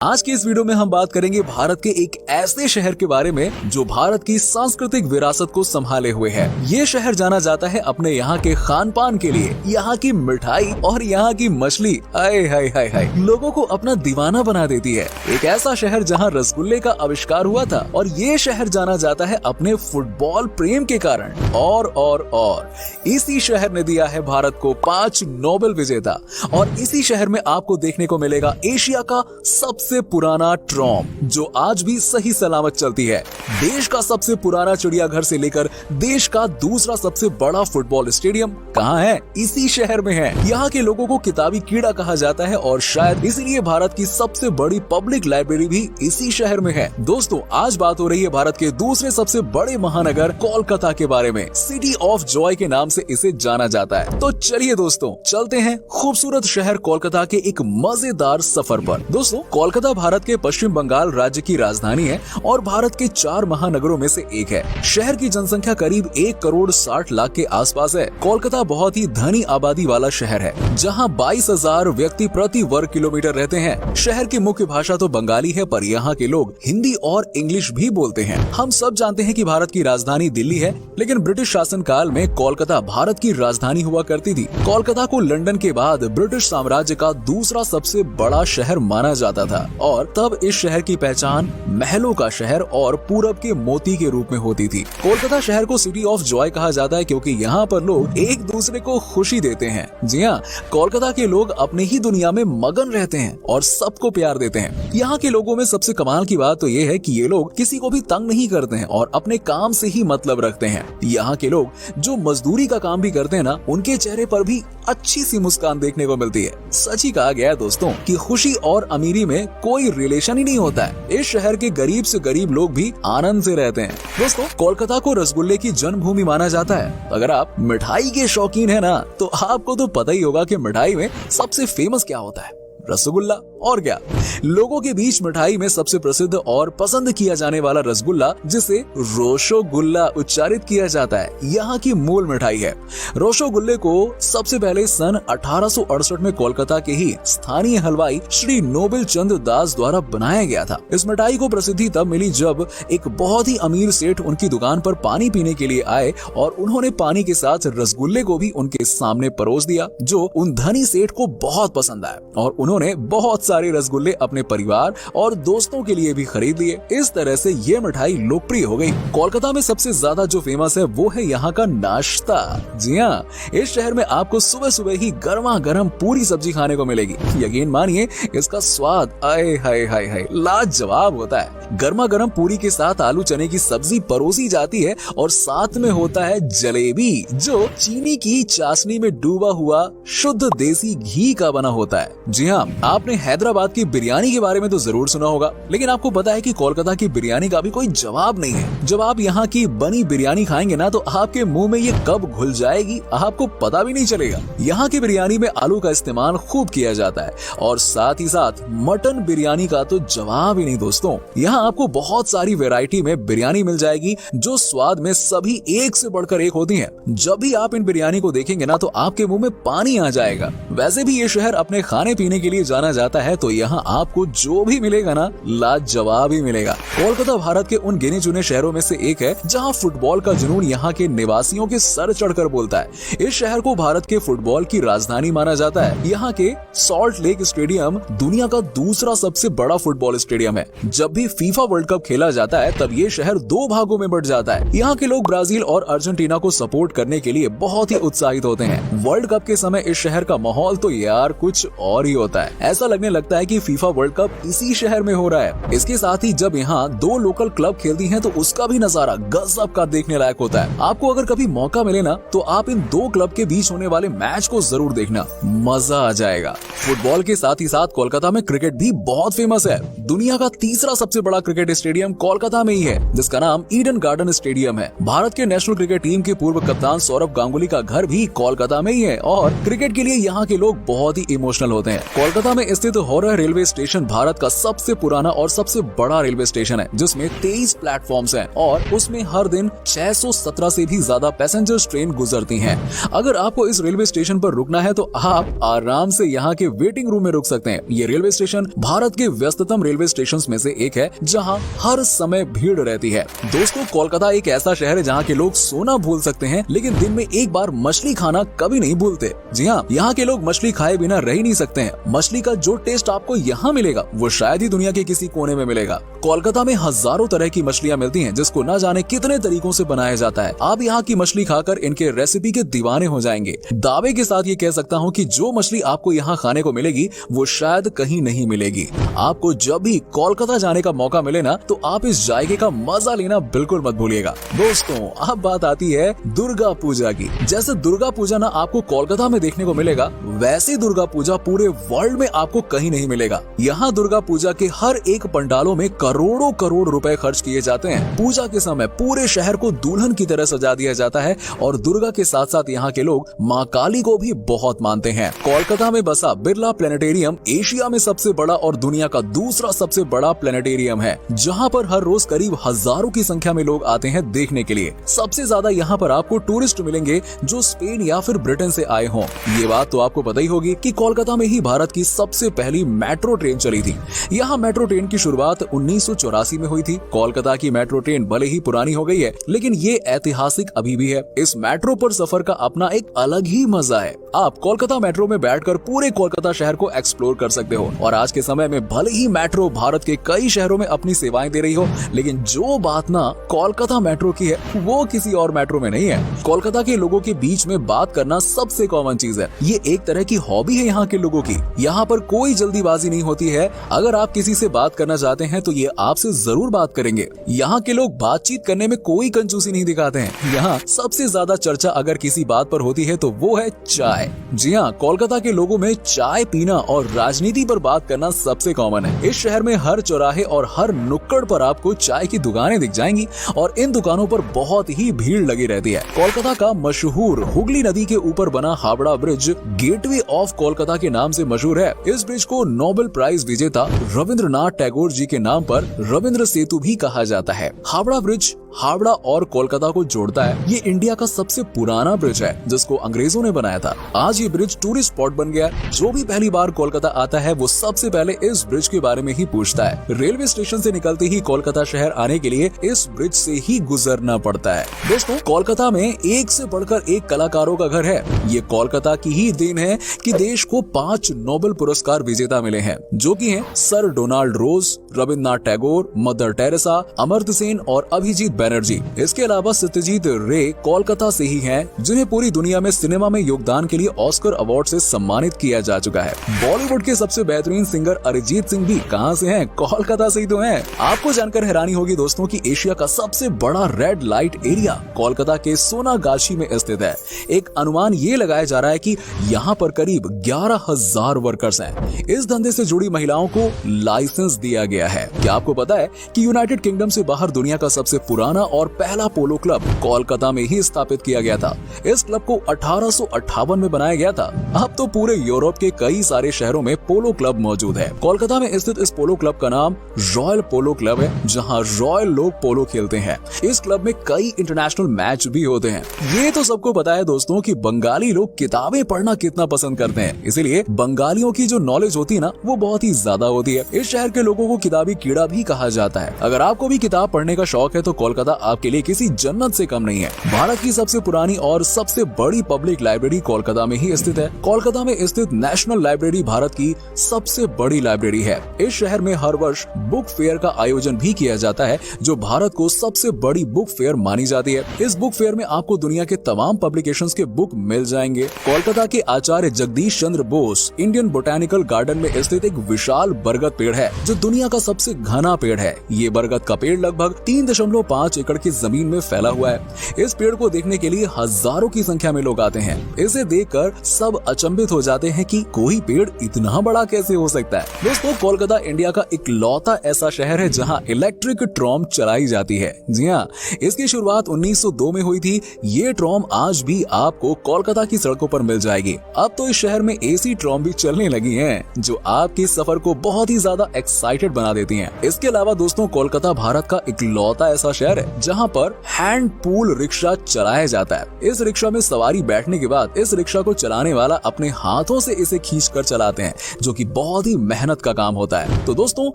आज के इस वीडियो में हम बात करेंगे भारत के एक ऐसे शहर के बारे में जो भारत की सांस्कृतिक विरासत को संभाले हुए है। ये शहर जाना जाता है अपने यहाँ के खान पान के लिए, यहाँ की मिठाई और यहाँ की मछली आए हाय हाय हाय लोगों को अपना दीवाना बना देती है। एक ऐसा शहर जहाँ रसगुल्ले का आविष्कार हुआ था और ये शहर जाना जाता है अपने फुटबॉल प्रेम के कारण। और इसी शहर ने दिया है भारत को 5 नोबेल विजेता और इसी शहर में आपको देखने को मिलेगा एशिया का सबसे पुराना ट्रॉम जो आज भी सही सलामत चलती है। देश का सबसे पुराना चिड़ियाघर से लेकर देश का दूसरा सबसे बड़ा फुटबॉल स्टेडियम कहाँ है? इसी शहर में है। यहाँ के लोगों को किताबी कीड़ा कहा जाता है और शायद इसीलिए भारत की सबसे बड़ी पब्लिक लाइब्रेरी भी इसी शहर में है। दोस्तों, आज बात हो रही है भारत के दूसरे सबसे बड़े महानगर कोलकाता के बारे में। सिटी ऑफ जॉय के नाम से इसे जाना जाता है। तो चलिए दोस्तों, चलते हैं खूबसूरत शहर कोलकाता के एक मजेदार सफर पर। दोस्तों, कोलकाता भारत के पश्चिम बंगाल राज्य की राजधानी है और भारत के 4 महानगरों में से एक है। शहर की जनसंख्या करीब 1 करोड़ 60 लाख के आसपास है। कोलकाता बहुत ही धनी आबादी वाला शहर है जहां 22,000 व्यक्ति प्रति वर्ग किलोमीटर रहते हैं। शहर की मुख्य भाषा तो बंगाली है, पर यहाँ के लोग हिंदी और इंग्लिश भी बोलते हैं। हम सब जानते हैं कि भारत की राजधानी दिल्ली है, लेकिन ब्रिटिश शासन काल में कोलकाता भारत की राजधानी हुआ करती थी। कोलकाता को लंदन के बाद ब्रिटिश साम्राज्य का दूसरा सबसे बड़ा शहर माना जाता था और तब इस शहर की पहचान महलों का शहर और पूरब के मोती के रूप में होती थी। कोलकाता शहर को सिटी ऑफ जॉय कहा जाता है क्योंकि यहाँ पर लोग एक दूसरे को खुशी देते हैं। जी हाँ, कोलकाता के लोग अपने ही दुनिया में मगन रहते हैं और सबको प्यार देते हैं। यहाँ के लोगों में सबसे कमाल की बात तो ये है कि ये लोग किसी को भी तंग नहीं करते हैं और अपने काम से ही मतलब रखते हैं। यहाँ के लोग जो मजदूरी का काम भी करते हैं ना, उनके चेहरे पर भी अच्छी सी मुस्कान देखने को मिलती है। सच ही कहा गया है दोस्तों कि खुशी और अमीरी में कोई रिलेशन ही नहीं होता है। इस शहर के गरीब से गरीब लोग भी आनंद से रहते हैं। दोस्तों, कोलकाता को रसगुल्ले की जन्मभूमि माना जाता है। अगर आप मिठाई के शौकीन है ना, तो आपको तो पता ही होगा कि मिठाई में सबसे फेमस क्या होता है? रसगुल्ला। और क्या, लोगों के बीच मिठाई में सबसे प्रसिद्ध और पसंद किया जाने वाला रसगुल्ला, जिसे रोशोगुल्ला उच्चारित किया जाता है, यहाँ की मूल मिठाई है। रोशोगुल्ले को सबसे पहले सन 1868 में कोलकाता के ही स्थानीय हलवाई श्री नोबेल चंद्र दास द्वारा बनाया गया था। इस मिठाई को प्रसिद्धि तब मिली जब एक बहुत ही अमीर सेठ उनकी दुकान पर पानी पीने के लिए आए और उन्होंने पानी के साथ रसगुल्ले को भी उनके सामने परोस दिया, जो उन धनी सेठ को बहुत पसंद आया और उन्होंने बहुत सारे रसगुल्ले अपने परिवार और दोस्तों के लिए भी खरीद लिए। इस तरह से ये मिठाई लोकप्रिय हो गई। कोलकाता में सबसे ज्यादा जो फेमस है वो है यहाँ का नाश्ता। जी हाँ, इस शहर में आपको सुबह सुबह ही गर्मा गर्म पूरी सब्जी खाने को मिलेगी। यकीन मानिए, इसका स्वाद आए हाय हाय हाय लाजवाब होता है। गर्मा गर्म पूरी के साथ आलू चने की सब्जी परोसी जाती है और साथ में होता है जलेबी, जो चीनी की चाशनी में डूबा हुआ शुद्ध देसी घी का बना होता है। जी हाँ, आपने हैदराबाद की बिरयानी के बारे में तो जरूर सुना होगा, लेकिन आपको पता है कि कोलकाता की बिरयानी का भी कोई जवाब नहीं है। जब आप यहाँ की बनी बिरयानी खाएंगे ना, तो आपके मुंह में ये कब घुल जाएगी आपको पता भी नहीं चलेगा। यहाँ की बिरयानी में आलू का इस्तेमाल खूब किया जाता है और साथ ही साथ मटन बिरयानी का तो जवाब ही नहीं दोस्तों। यहाँ आपको बहुत सारी वैरायटी में बिरयानी मिल जाएगी जो स्वाद में सभी एक से बढ़कर एक होती है। जब भी आप इन बिरयानी को देखेंगे ना, तो आपके मुंह में पानी आ जाएगा। वैसे भी ये शहर अपने खाने पीने के लिए जाना जाता है, तो यहाँ आपको जो भी मिलेगा ना, लाजवाब ही मिलेगा। कोलकाता भारत के उन गिने चुने शहरों में से एक है जहाँ फुटबॉल का जुनून यहाँ के निवासियों के सर चढ़कर बोलता है। इस शहर को भारत के फुटबॉल की राजधानी माना जाता है। यहाँ के सॉल्ट लेक स्टेडियम दुनिया का दूसरा सबसे बड़ा फुटबॉल स्टेडियम है। जब भी फीफा वर्ल्ड कप खेला जाता है, तब ये शहर 2 भागों में बंट जाता है। यहाँ के लोग ब्राजील और अर्जेंटीना को सपोर्ट करने के लिए बहुत ही उत्साहित होते हैं। वर्ल्ड कप के समय इस शहर का माहौल तो यार कुछ और ही होता है। ऐसा लगने लगता है कि फीफा वर्ल्ड कप इसी शहर में हो रहा है। इसके साथ ही जब यहाँ 2 लोकल क्लब खेलती हैं, तो उसका भी नजारा गजब का देखने लायक होता है। आपको अगर कभी मौका मिले ना, तो आप इन 2 क्लब के बीच होने वाले मैच को जरूर देखना, मजा आ जाएगा। फुटबॉल के साथ ही साथ कोलकाता में क्रिकेट भी बहुत फेमस है। दुनिया का तीसरा सबसे बड़ा क्रिकेट स्टेडियम कोलकाता में ही है, जिसका नाम ईडन गार्डन स्टेडियम है। भारत के नेशनल क्रिकेट टीम के पूर्व कप्तान सौरभ गांगुली का घर भी कोलकाता में ही है और क्रिकेट के लिए यहाँ के लोग बहुत ही इमोशनल होते हैं। कोलकाता में स्थित हावड़ा रेलवे स्टेशन भारत का सबसे पुराना और सबसे बड़ा रेलवे स्टेशन है, जिसमें 23 प्लेटफॉर्म्स हैं और उसमें हर दिन 617 से भी ज्यादा पैसेंजर ट्रेन गुजरती हैं। अगर आपको इस रेलवे स्टेशन पर रुकना है, तो आप आराम से यहाँ के के वेटिंग रूम में रुक सकते हैं। ये रेलवे स्टेशन भारत के व्यस्ततम रेलवे स्टेशन में से एक है जहाँ हर समय भीड़ रहती है। दोस्तों, कोलकाता एक ऐसा शहर है जहाँ के लोग सोना भूल सकते हैं, लेकिन दिन में एक बार मछली खाना कभी नहीं भूलते। जी हाँ, यहाँ के लोग मछली खाए बिना रह ही नहीं सकते हैं। मछली का जो टेस्ट आपको यहाँ मिलेगा वो शायद ही दुनिया के किसी कोने में मिलेगा। कोलकाता में हजारों तरह की मछलियाँ मिलती हैं, जिसको न जाने कितने तरीकों से बनाया जाता है। आप यहाँ की मछली खाकर इनके रेसिपी के दीवाने हो जाएंगे। दावे के साथ ये कह सकता हूँ कि जो मछली आपको यहाँ खाने को मिलेगी वो शायद कहीं नहीं मिलेगी। आपको जब भी कोलकाता जाने का मौका मिले ना, तो आप इस जायके का मजा लेना बिल्कुल मत भूलिएगा। दोस्तों, अब बात आती है दुर्गा पूजा की। जैसे दुर्गा पूजा ना आपको कोलकाता में देखने को मिलेगा, वैसे दुर्गा पूजा पूरे वर्ल्ड में आपको कहीं नहीं मिलेगा। यहाँ दुर्गा पूजा के हर एक पंडालों में करोड़ों करोड़ रुपए खर्च किए जाते हैं। पूजा के समय पूरे शहर को दुल्हन की तरह सजा दिया जाता है और दुर्गा के साथ साथ यहाँ के लोग माँ काली को भी बहुत मानते हैं। कोलकाता में बसा बिरला प्लेनेटेरियम एशिया में सबसे बड़ा और दुनिया का दूसरा सबसे बड़ा प्लेनेटेरियम है, जहाँ पर हर रोज करीब हजारों की संख्या में लोग आते हैं देखने के लिए। सबसे ज्यादा यहाँ पर आपको टूरिस्ट मिलेंगे जो स्पेन या फिर ब्रिटेन से आए हों। ये बात तो आपको पता ही होगी कि कोलकाता में ही भारत की सबसे पहली मेट्रो ट्रेन चली थी। यहाँ मेट्रो ट्रेन की शुरुआत 1984 में हुई थी। कोलकाता की मेट्रो ट्रेन भले ही पुरानी हो गई है, लेकिन ये ऐतिहासिक अभी भी है। इस मेट्रो पर सफर का अपना एक अलग ही मजा है। आप कोलकाता मेट्रो में बैठकर पूरे कोलकाता शहर को एक्सप्लोर कर सकते हो। और आज के समय में भले ही मेट्रो भारत के कई शहरों में अपनी सेवाएं दे रही हो, लेकिन जो बात ना कोलकाता मेट्रो की है वो किसी और मेट्रो में नहीं है। कोलकाता के लोगों के बीच में बात करना सबसे कॉमन चीज है। ये एक तरह की हॉबी है यहाँ के लोगों की। यहाँ पर कोई जल्दीबाजी नहीं होती है। अगर आप किसी से बात करना चाहते हैं तो ये आपसे जरूर बात करेंगे। यहाँ के लोग बातचीत करने में कोई कंजूसी नहीं दिखाते हैं। यहाँ सबसे ज्यादा चर्चा अगर किसी बात पर होती है तो वो है चाय। जी हाँ, कोलकाता के लोगों में चाय पीना और राजनीति पर बात करना सबसे कॉमन है। इस शहर में हर चौराहे और हर नुक्कड़ पर आपको चाय की दुकानें दिख जाएंगी और इन दुकानों पर बहुत ही भीड़ लगी रहती है। कोलकाता का मशहूर हुगली नदी के ऊपर बना Howrah bridge gateway of Kolkata के नाम से मशहूर है। इस ब्रिज को नोबेल प्राइज विजेता रविंद्रनाथ टैगोर जी के नाम पर रविंद्र सेतु भी कहा जाता है। हावड़ा ब्रिज हावड़ा और कोलकाता को जोड़ता है। ये इंडिया का सबसे पुराना ब्रिज है जिसको अंग्रेजों ने बनाया था। आज ये ब्रिज टूरिस्ट स्पॉट बन गया। जो भी पहली बार कोलकाता आता है वो सबसे पहले इस ब्रिज के बारे में ही पूछता है। रेलवे स्टेशन से निकलते ही कोलकाता शहर आने के लिए इस ब्रिज से ही गुजरना पड़ता है। दोस्तों, कोलकाता में एक से बढ़कर एक कलाकारों का घर है। ये कोलकाता की ही देन है कि देश को 5 नोबेल पुरस्कार विजेता मिले हैं, जो कि हैं सर डोनाल्ड रोज, रविंद्रनाथ टैगोर, मदर टेरेसा, अमर्त्य सेन और अभिजीत बनर्जी। इसके अलावा सत्यजीत रे कोलकाता से ही हैं, जिन्हें पूरी दुनिया में सिनेमा में योगदान के लिए ऑस्कर अवार्ड से सम्मानित किया जा चुका है। बॉलीवुड के सबसे बेहतरीन सिंगर अरिजीत सिंह भी कहां से हैं? कोलकाता से ही तो हैं। आपको जानकर हैरानी होगी दोस्तों कि एशिया का सबसे बड़ा रेड लाइट एरिया कोलकाता के सोनागाछी में स्थित है। एक अनुमान ये लगाया जा रहा है कि यहाँ पर करीब 11,000 वर्कर्स हैं। इस धंधे से जुड़ी महिलाओं को लाइसेंस दिया गया है। क्या आपको पता है कि यूनाइटेड किंगडम से बाहर दुनिया का सबसे पुराना और पहला पोलो क्लब कोलकाता में ही स्थापित किया गया था। इस क्लब को 1858 में बनाया गया था। अब तो पूरे यूरोप के कई सारे शहरों में पोलो क्लब मौजूद है। कोलकाता में स्थित इस पोलो क्लब का नाम रॉयल पोलो क्लब है, जहां रॉयल लोग पोलो खेलते हैं। इस क्लब में कई इंटरनेशनल मैच भी होते हैं। ये तो सबको पता है दोस्तों कि बंगाली लोग किताबें पढ़ना कितना पसंद करते हैं, इसीलिए बंगालियों की जो नॉलेज होती है ना वो बहुत ही ज्यादा होती है। इस शहर के लोगों को किताबी कीड़ा भी कहा जाता है। अगर आपको भी किताब पढ़ने का शौक है तो कोलकाता आपके लिए किसी जन्नत से कम नहीं है। भारत की सबसे पुरानी और सबसे बड़ी पब्लिक लाइब्रेरी कोलकाता में ही स्थित है। कोलकाता में स्थित नेशनल लाइब्रेरी भारत की सबसे बड़ी लाइब्रेरी है। इस शहर में हर वर्ष बुक फेयर का आयोजन भी किया जाता है, जो भारत को सबसे बड़ी बुक फेयर मानी जाती है। इस बुक फेयर में आपको दुनिया के तमाम पब्लिकेशंस के बुक मिल जाएंगे। कोलकाता के आचार्य Jagdish Chandra Bose Indian botanical garden में स्थित एक विशाल बरगद पेड़ है, जो दुनिया का सबसे घना पेड़ है। ये बरगद का पेड़ लगभग 3.5 एकड़ की जमीन में फैला हुआ है। इस पेड़ को देखने के लिए हजारों की संख्या में लोग आते हैं। इसे देखकर सब अचंभित हो जाते हैं कि कोई पेड़ इतना बड़ा कैसे हो सकता है। दोस्तों, कोलकाता इंडिया का इकलौता ऐसा शहर है जहां इलेक्ट्रिक ट्रॉम चलाई जाती है। जी हाँ, इसकी शुरुआत 1902 में हुई थी। ये ट्रॉम आज भी आपको कोलकाता की सड़कों पर मिल जाएगी। अब तो इस शहर में एसी ट्रॉम भी चलने लगी हैं, जो आपके सफर को बहुत ही ज्यादा एक्साइटेड बना देती हैं। इसके अलावा दोस्तों, कोलकाता भारत का इकलौता ऐसा शहर है जहां पर हैंड पूल रिक्शा चलाया जाता है। इस रिक्शा में सवारी बैठने के बाद इस रिक्शा को चलाने वाला अपने हाथों से इसे से खींच कर चलाते हैं, जो कि बहुत ही मेहनत का काम होता है। तो दोस्तों,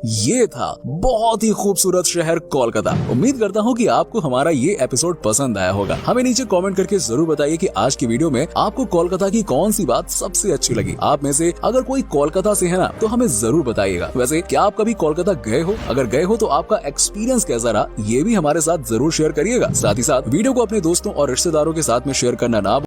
ये था बहुत ही खूबसूरत शहर कोलकाता। उम्मीद करता हूँ कि आपको हमारा ये एपिसोड पसंद आया होगा। हमें नीचे कमेंट करके जरूर बताइए कि आज की वीडियो में आपको कोलकाता की कौन सी बात सबसे अच्छी लगी। आप में से अगर कोई कोलकाता से है ना, तो हमें जरूर बताइएगा। वैसे क्या आप कभी कोलकाता गए हो? अगर गए हो तो आपका एक्सपीरियंस कैसा रहा, ये भी हमारे साथ जरूर शेयर करिएगा। साथ ही साथ वीडियो को अपने दोस्तों और रिश्तेदारों के साथ में शेयर करना ना